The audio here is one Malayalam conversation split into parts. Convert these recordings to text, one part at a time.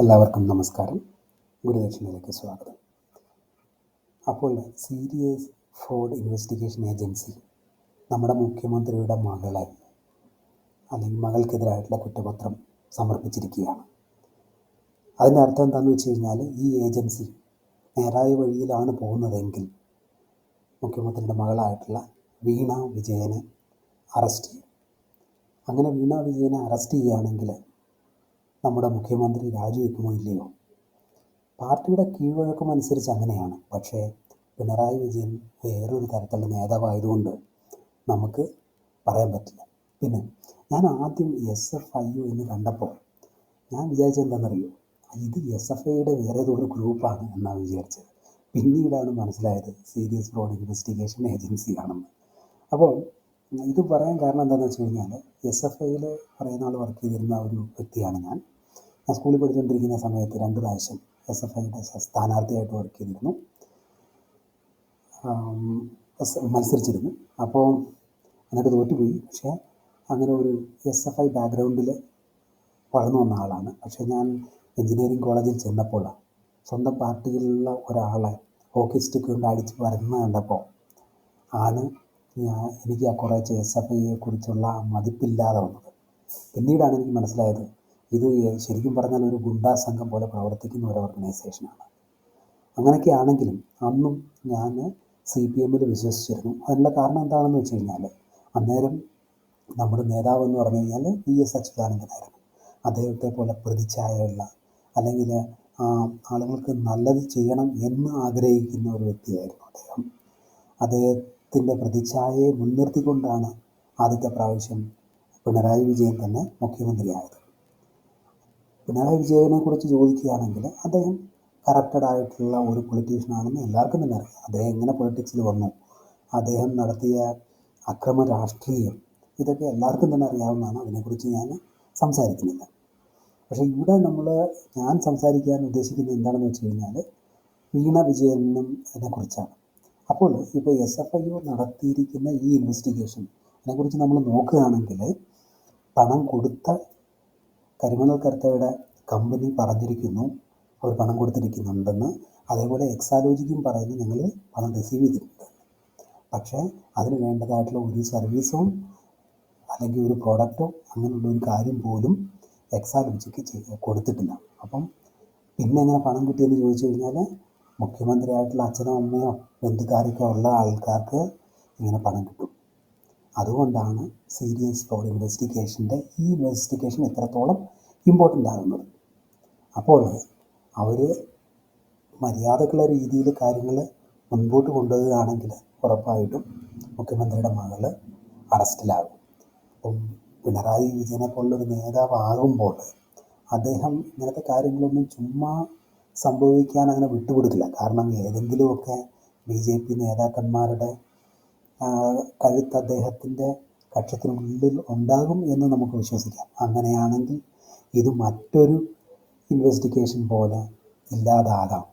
എല്ലാവർക്കും നമസ്കാരം. ഗുരുദക്ഷിണയിലേക്ക് സ്വാഗതം. അപ്പോൾ സീരിയസ് ഫ്രോഡ് ഇൻവെസ്റ്റിഗേഷൻ ഏജൻസി നമ്മുടെ മുഖ്യമന്ത്രിയുടെ മകളെ അല്ലെങ്കിൽ മകൾക്കെതിരായിട്ടുള്ള കുറ്റപത്രം സമർപ്പിച്ചിരിക്കുകയാണ്. അതിൻ്റെ അർത്ഥം എന്താണെന്ന് വെച്ച് കഴിഞ്ഞാൽ, ഈ ഏജൻസി നേരായ വഴിയിലാണ് പോകുന്നതെങ്കിൽ മുഖ്യമന്ത്രിയുടെ മകളായിട്ടുള്ള വീണ വിജയനെ അറസ്റ്റ് ചെയ്യും. അങ്ങനെ വീണ വിജയനെ അറസ്റ്റ് ചെയ്യുകയാണെങ്കിൽ നമ്മുടെ മുഖ്യമന്ത്രി രാജിവെക്കുമോ ഇല്ലയോ? പാർട്ടിയുടെ കീഴ്വഴക്കം അനുസരിച്ച് അങ്ങനെയാണ്. പക്ഷേ പിണറായി വിജയൻ വേറൊരു തരത്തിലുള്ള നേതാവായതുകൊണ്ട് നമുക്ക് പറയാൻ പറ്റില്ല. പിന്നെ ഞാൻ ആദ്യം SFIU എന്ന് കണ്ടപ്പോൾ ഞാൻ വിചാരിച്ചത് എന്താണെന്നറിയോ, ഇത് SFIയുടെ വേറെ ഏതോ ഒരു ഗ്രൂപ്പാണ് എന്നാണ് വിചാരിച്ചത്. പിന്നീടാണ് മനസ്സിലായത് സീരിയസ് ഫ്രോഡ് ഇൻവെസ്റ്റിഗേഷൻ ഏജൻസി ആണെന്ന്. അപ്പോൾ ഇത് പറയാൻ കാരണം എന്താണെന്ന് വെച്ച് കഴിഞ്ഞാൽ, SFIയിൽ കുറേ നാൾ വർക്ക് ചെയ്തിരുന്ന ഒരു വ്യക്തിയാണ് ഞാൻ. സ്കൂളിൽ പഠിച്ചുകൊണ്ടിരിക്കുന്ന സമയത്ത് 2 പ്രാവശ്യം SFIയുടെ സ്ഥാനാർത്ഥിയായിട്ട് വർക്ക് ചെയ്തിരുന്നു, മത്സരിച്ചിരുന്നു. അപ്പോൾ എന്നിട്ട് തോറ്റുപോയി. പക്ഷേ അങ്ങനെ ഒരു SFI ബാക്ക്ഗ്രൗണ്ടിൽ വളർന്നു വന്ന ആളാണ്. പക്ഷേ ഞാൻ എഞ്ചിനീയറിംഗ് കോളേജിൽ ചെന്നപ്പോൾ സ്വന്തം പാർട്ടിയിലുള്ള ഒരാളെ ഹോക്കി സ്റ്റിക്ക് കൊണ്ട് അടിച്ച് വരുന്ന കണ്ടപ്പോൾ ആണ് എനിക്ക് ആ കുറച്ച് SFIയെ കുറിച്ചുള്ള മതിപ്പില്ലാതെ വന്നത്. പിന്നീടാണ് എനിക്ക് മനസ്സിലായത്, ഇത് ശരിക്കും പറഞ്ഞാൽ ഒരു ഗുണ്ടാ സംഘം പോലെ പ്രവർത്തിക്കുന്ന ഒരു ഓർഗനൈസേഷനാണ്. അങ്ങനെയൊക്കെ ആണെങ്കിലും അന്നും ഞാൻ CPMൽ വിശ്വസിച്ചിരുന്നു. അതിനുള്ള കാരണം എന്താണെന്ന് വെച്ച് കഴിഞ്ഞാൽ, അന്നേരം നമ്മുടെ നേതാവ് എന്ന് പറഞ്ഞു കഴിഞ്ഞാൽ VS അച്യുതാനന്ദനായിരുന്നു. അദ്ദേഹത്തെ പോലെ പ്രതിച്ഛായയുള്ള, അല്ലെങ്കിൽ ആളുകൾക്ക് നല്ലത് ചെയ്യണം എന്ന് ആഗ്രഹിക്കുന്ന ഒരു വ്യക്തിയായിരുന്നു അദ്ദേഹം. അദ്ദേഹത്തിൻ്റെ പ്രതിച്ഛായയെ മുൻനിർത്തിക്കൊണ്ടാണ് ആദ്യത്തെ പ്രാവശ്യം പിണറായി വിജയൻ തന്നെ മുഖ്യമന്ത്രിയായത്. പിണറായി വിജയനെ കുറിച്ച് ചോദിക്കുകയാണെങ്കിൽ അദ്ദേഹം കറപ്റ്റഡ് ആയിട്ടുള്ള ഒരു പൊളിറ്റീഷ്യനാണെന്ന് എല്ലാവർക്കും തന്നെ അറിയാം. അദ്ദേഹം എങ്ങനെ പൊളിറ്റിക്സിൽ വന്നു, അദ്ദേഹം നടത്തിയ അക്രമ രാഷ്ട്രീയം, ഇതൊക്കെ എല്ലാവർക്കും തന്നെ അറിയാവുന്നതാണ്. അതിനെക്കുറിച്ച് ഞാൻ സംസാരിക്കുന്നില്ല. പക്ഷേ ഇവിടെ ഞാൻ സംസാരിക്കാൻ ഉദ്ദേശിക്കുന്നത് എന്താണെന്ന് വെച്ച് കഴിഞ്ഞാൽ, വീണ വിജയനെ കുറിച്ചാണ്. അപ്പോൾ ഇപ്പോൾ SFIU നടത്തിയിരിക്കുന്ന ഈ ഇൻവെസ്റ്റിഗേഷൻ അതിനെക്കുറിച്ച് നമ്മൾ നോക്കുകയാണെങ്കിൽ, പണം കൊടുത്ത കരിമണൽ കർത്തയുടെ കമ്പനി പറഞ്ഞിരിക്കുന്നു അവർ പണം കൊടുത്തിരിക്കുന്നുണ്ടെന്ന്. അതേപോലെ എക്സാലോജിക്കും പറയുന്നു ഞങ്ങൾ പണം റിസീവ് ചെയ്തിട്ടുണ്ട്. പക്ഷേ അതിന് വേണ്ടതായിട്ടുള്ള ഒരു സർവീസോ അല്ലെങ്കിൽ ഒരു പ്രോഡക്റ്റോ അങ്ങനെയുള്ള ഒരു കാര്യം പോലും എക്സാലോജിക്ക് കൊടുത്തിട്ടില്ല. അപ്പം പിന്നെ എങ്ങനെ പണം കിട്ടിയെന്ന് ചോദിച്ചു കഴിഞ്ഞാൽ, മുഖ്യമന്ത്രിയായിട്ടുള്ള അച്ഛനോ അമ്മയോ ബന്ധുക്കാരൊക്കെ ഉള്ള ആൾക്കാർക്ക് ഇങ്ങനെ പണം കിട്ടും. അതുകൊണ്ടാണ് സീരിയസ് ഫ്രോഡ് ഇൻവെസ്റ്റിഗേഷൻ്റെ ഈ ഇൻവെസ്റ്റിഗേഷൻ എത്രത്തോളം ഇമ്പോർട്ടൻ്റ് ആകുന്നത്. അപ്പോൾ അവർ മര്യാദക്കുള്ള രീതിയിൽ കാര്യങ്ങൾ മുൻപോട്ട് കൊണ്ടുപോവുകയാണെങ്കിൽ ഉറപ്പായിട്ടും മുഖ്യമന്ത്രിയുടെ മകൾ അറസ്റ്റിലാകും. അപ്പം പിണറായി വിജയനെ പോലുള്ളൊരു നേതാവാകുമ്പോൾ അദ്ദേഹം ഇങ്ങനത്തെ കാര്യങ്ങളൊന്നും ചുമ്മാ സംഭവിക്കാൻ അങ്ങനെ വിട്ടുകൊടുക്കില്ല. കാരണം ഏതെങ്കിലുമൊക്കെ BJP നേതാക്കന്മാരുടെ കഴുത്ത് അദ്ദേഹത്തിൻ്റെ കക്ഷത്തിനുള്ളിൽ ഉണ്ടാകും എന്ന് നമുക്ക് വിശ്വസിക്കാം. അങ്ങനെയാണെങ്കിൽ ഇത് മറ്റൊരു ഇൻവെസ്റ്റിഗേഷൻ പോലെ ഇല്ലാതാകാം.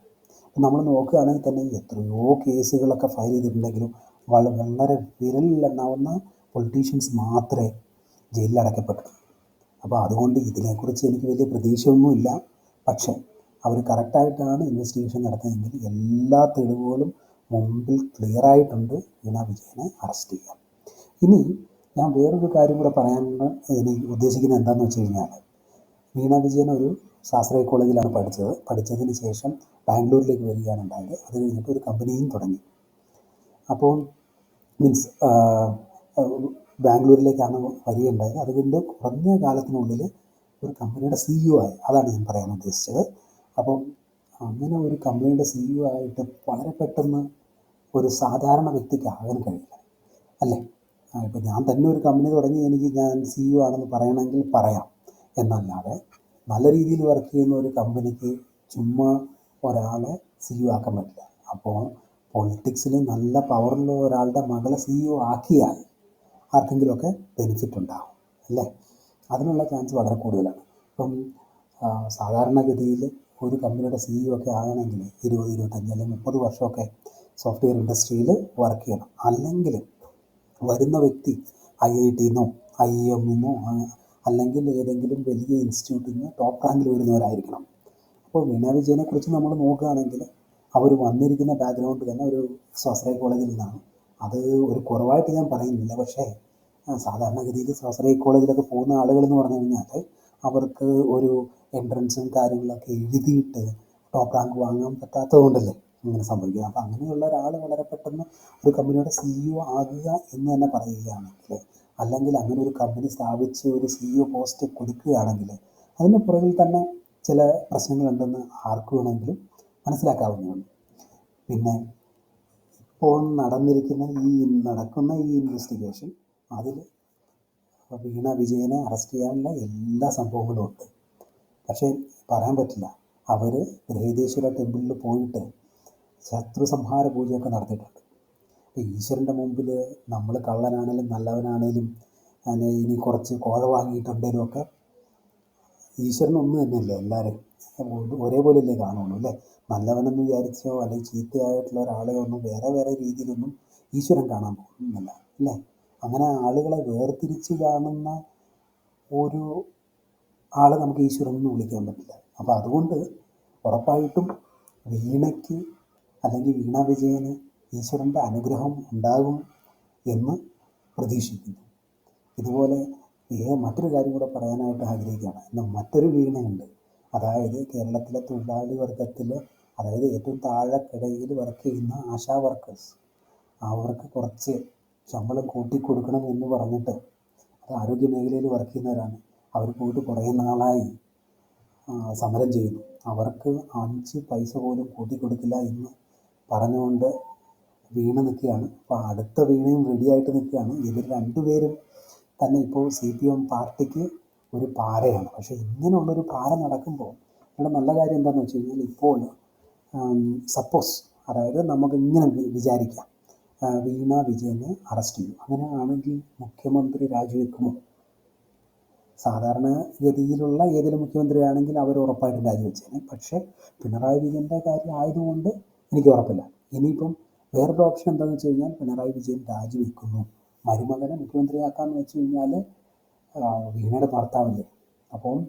നമ്മൾ നോക്കുകയാണെങ്കിൽ തന്നെ എത്രയോ കേസുകളൊക്കെ ഫയൽ ചെയ്തിട്ടുണ്ടെങ്കിലും വളരെ വിരലിലെണ്ണാവുന്ന പൊളിറ്റീഷ്യൻസ് മാത്രമേ ജയിലിൽ അടയ്ക്കപ്പെട്ടിട്ടുള്ളൂ. അപ്പോൾ അതുകൊണ്ട് ഇതിനെക്കുറിച്ച് എനിക്ക് വലിയ പ്രതീക്ഷയൊന്നുമില്ല. പക്ഷേ അവർ കറക്റ്റായിട്ടാണ് ഇൻവെസ്റ്റിഗേഷൻ നടത്തുന്നതെങ്കിൽ എല്ലാ തെളിവുകളും മുമ്പിൽ ക്ലിയറായിട്ടുണ്ട്. വീണ വിജയനെ അറസ്റ്റ് ചെയ്യാം. ഇനി ഞാൻ വേറൊരു കാര്യം കൂടെ പറയാനാണ് എനിക്ക് ഉദ്ദേശിക്കുന്നത്. എന്താണെന്ന് വെച്ച് കഴിഞ്ഞാൽ, വീണ വിജയൻ ഒരു ശാസ്ത്രീയ കോളേജിലാണ് പഠിച്ചതിന് ശേഷം ബാംഗ്ലൂരിലേക്ക് വരികയാണ് ഉണ്ടായത്. അത് കഴിഞ്ഞിട്ട് ഒരു കമ്പനിയും തുടങ്ങി. അപ്പോൾ ബാംഗ്ലൂരിലേക്കാണ് വരികയുണ്ടായത്. അതുകൊണ്ട് കുറഞ്ഞ കാലത്തിനുള്ളിൽ ഒരു കമ്പനിയുടെ CEO ആയി. അതാണ് ഞാൻ പറയാൻ ഉദ്ദേശിച്ചത്. അപ്പം അങ്ങനെ ഒരു കമ്പനിയുടെ CEO ആയിട്ട് വളരെ പെട്ടെന്ന് ഒരു സാധാരണ വ്യക്തിക്ക് ആകാൻ കഴിയില്ല, അല്ലേ? ഇപ്പോൾ ഞാൻ തന്നെ ഒരു കമ്പനി തുടങ്ങി ഞാൻ CEO ആണെന്ന് പറയണമെങ്കിൽ പറയാം. എന്നല്ലാതെ നല്ല രീതിയിൽ വർക്ക് ചെയ്യുന്ന ഒരു കമ്പനിക്ക് ചുമ്മാ ഒരാളെ CEO ആക്കാൻ പറ്റില്ല. അപ്പോൾ പൊളിറ്റിക്സിൽ നല്ല പവറുള്ള ഒരാളുടെ മകളെ CEO ആക്കിയാൽ ആർക്കെങ്കിലുമൊക്കെ ബെനിഫിറ്റ് ഉണ്ടാകും, അല്ലേ? അതിനുള്ള ചാൻസ് വളരെ കൂടുതലാണ്. ഇപ്പം സാധാരണഗതിയിൽ ഒരു കമ്പനിയുടെ CEO ഒക്കെ ആകണമെങ്കിൽ 20, 25 അല്ലെങ്കിൽ 30 വർഷമൊക്കെ സോഫ്റ്റ്വെയർ ഇൻഡസ്ട്രിയിൽ വർക്ക് ചെയ്യണം. അല്ലെങ്കിൽ വരുന്ന വ്യക്തി IITന്നോ IIMന്നോ അല്ലെങ്കിൽ ഏതെങ്കിലും വലിയ ഇൻസ്റ്റിറ്റ്യൂട്ടിൽ നിന്ന് ടോപ്പ് റാങ്കിൽ വരുന്നവരായിരിക്കണം. അപ്പോൾ വീണ വിജയനെക്കുറിച്ച് നമ്മൾ നോക്കുകയാണെങ്കിൽ അവർ വന്നിരിക്കുന്ന ബാക്ക്ഗ്രൗണ്ട് തന്നെ ഒരു സ്വാശ്രയ കോളേജിൽ നിന്നാണ്. അത് ഒരു കുറവായിട്ട് ഞാൻ പറയുന്നില്ല. പക്ഷേ സാധാരണഗതിയിൽ സ്വാശ്രയ കോളേജിലൊക്കെ പോകുന്ന ആളുകളെന്ന് പറഞ്ഞു കഴിഞ്ഞാൽ അവർക്ക് ഒരു എൻട്രൻസും കാര്യങ്ങളൊക്കെ എഴുതിയിട്ട് ടോപ്പ് റാങ്ക് വാങ്ങാൻ പറ്റാത്തത് കൊണ്ടല്ലേ ഇങ്ങനെ സംഭവിക്കുക. അപ്പോൾ അങ്ങനെയുള്ള ഒരാൾ വളരെ പെട്ടെന്ന് ഒരു കമ്പനിയുടെ CEO ആകുക എന്ന് തന്നെ പറയുകയാണെങ്കിൽ, അല്ലെങ്കിൽ അങ്ങനെ ഒരു കമ്പനി സ്ഥാപിച്ച് ഒരു CEO പോസ്റ്റ് കൊടുക്കുകയാണെങ്കിൽ അതിന് പുറകിൽ തന്നെ ചില പ്രശ്നങ്ങളുണ്ടെന്ന് ആർക്ക് വേണമെങ്കിലും മനസ്സിലാക്കാവുന്നതാണ്. പിന്നെ ഇപ്പോൾ നടക്കുന്ന ഈ ഇൻവെസ്റ്റിഗേഷൻ, അതിൽ വീണ വിജയനെ അറസ്റ്റ് ചെയ്യാനുള്ള എല്ലാ സംഭവങ്ങളും ഉണ്ട്. പക്ഷേ പറയാൻ പറ്റില്ല. അവർ ബൃഹദീശ്വര ടെമ്പിളിൽ പോയിട്ട് ശത്രു സംഹാര പൂജയൊക്കെ നടത്തിയിട്ടുണ്ട്. അപ്പോൾ ഈശ്വരൻ്റെ മുമ്പിൽ നമ്മൾ കള്ളനാണേലും നല്ലവനാണേലും ഇനി കുറച്ച് കോഴ വാങ്ങിയിട്ടുണ്ടെങ്കിലും ഒക്കെ ഈശ്വരൻ ഒന്നും തന്നെയല്ലേ, എല്ലാവരും ഒരേപോലെയല്ലേ കാണുള്ളൂ അല്ലേ. നല്ലവനെന്ന് വിചാരിച്ചോ അല്ലെങ്കിൽ ചീത്തയായിട്ടുള്ള ഒരാളെ ഒന്നും വേറെ വേറെ രീതിയിലൊന്നും ഈശ്വരൻ കാണാൻ പോകുന്നില്ല അല്ലേ. അങ്ങനെ ആളുകളെ വേർതിരിച്ച് കാണുന്ന ഒരു ആളെ നമുക്ക് ഈശ്വരൻ എന്ന് വിളിക്കാൻ പറ്റില്ല. അപ്പോൾ അതുകൊണ്ട് ഉറപ്പായിട്ടും വീണയ്ക്ക് അല്ലെങ്കിൽ വീണ വിജയന് ഈശ്വരൻ്റെ അനുഗ്രഹം ഉണ്ടാകും എന്ന് പ്രതീക്ഷിക്കുന്നു. ഇതുപോലെ മറ്റൊരു കാര്യം കൂടെ പറയാനായിട്ട് ആഗ്രഹിക്കുകയാണ്. എന്നാൽ മറ്റൊരു വീണയുണ്ട്. അതായത് കേരളത്തിലെ തൊഴിലാളി വർഗത്തിൽ, അതായത് ഏറ്റവും താഴെക്കിടയിൽ വർക്ക് ചെയ്യുന്ന ആശാ വർക്കേഴ്സ്, അവർക്ക് കുറച്ച് ശമ്പളം കൂട്ടിക്കൊടുക്കണം എന്ന് പറഞ്ഞിട്ട്, അത് ആരോഗ്യ മേഖലയിൽ വർക്ക് ചെയ്യുന്നവരാണ്, അവർ പോയിട്ട് കുറേ നാളായി സമരം ചെയ്യുന്നു. അവർക്ക് 5 പൈസ പോലും കൂട്ടിക്കൊടുക്കില്ല എന്ന് പറഞ്ഞുകൊണ്ട് വീണ നിൽക്കുകയാണ്. അപ്പോൾ അടുത്ത വീണയും റെഡിയായിട്ട് നിൽക്കുകയാണ്. ഇവർ രണ്ടുപേരും തന്നെ ഇപ്പോൾ CPM പാർട്ടിക്ക് ഒരു പാരയാണ്. പക്ഷേ ഇങ്ങനെയുള്ളൊരു പാര നടക്കുമ്പോൾ ഇവിടെ നല്ല കാര്യം എന്താണെന്ന് വെച്ച് കഴിഞ്ഞാൽ, ഇപ്പോൾ സപ്പോസ്, അതായത് നമുക്ക് ഇങ്ങനെ വിചാരിക്കാം, വീണ വിജയനെ അറസ്റ്റ് ചെയ്യും. അങ്ങനെയാണെങ്കിൽ മുഖ്യമന്ത്രി രാജിവെക്കുമോ? സാധാരണഗതിയിലുള്ള ഏതെങ്കിലും മുഖ്യമന്ത്രിയാണെങ്കിൽ അവർ ഉറപ്പായിട്ടും രാജിവെച്ചേനെ. പക്ഷേ പിണറായി വിജയൻ്റെ കാര്യം ആയതുകൊണ്ട് എനിക്ക് ഉറപ്പില്ല. ഇനിയിപ്പം വേറൊരു ഓപ്ഷൻ എന്താണെന്ന് വെച്ച് കഴിഞ്ഞാൽ, പിണറായി വിജയൻ രാജിവെക്കുന്നു, മരുമകനെ മുഖ്യമന്ത്രിയാക്കാമെന്ന് വെച്ച് കഴിഞ്ഞാൽ വീണയുടെ ഭർത്താവല്ലേ, അപ്പം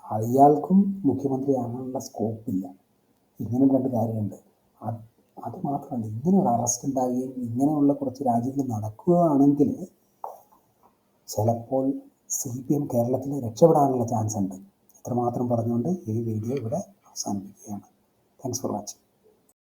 അയാൾക്കും മുഖ്യമന്ത്രിയാകാനുള്ള സ്കോപ്പില്ല. ഇങ്ങനെ 2 കാര്യമുണ്ട്. അത് മാത്രമല്ല, ഇങ്ങനെയുള്ള അറസ്റ്റ് ഉണ്ടാകുകയും ഇങ്ങനെയുള്ള കുറച്ച് രാജ്യങ്ങൾ നടക്കുകയാണെങ്കിൽ ചിലപ്പോൾ CPM കേരളത്തിൽ രക്ഷപ്പെടാനുള്ള ചാൻസ് ഉണ്ട്. ഇത്രമാത്രം പറഞ്ഞുകൊണ്ട് ഈ വീഡിയോ ഇവിടെ അവസാനിപ്പിക്കുകയാണ്. Thanks for watching.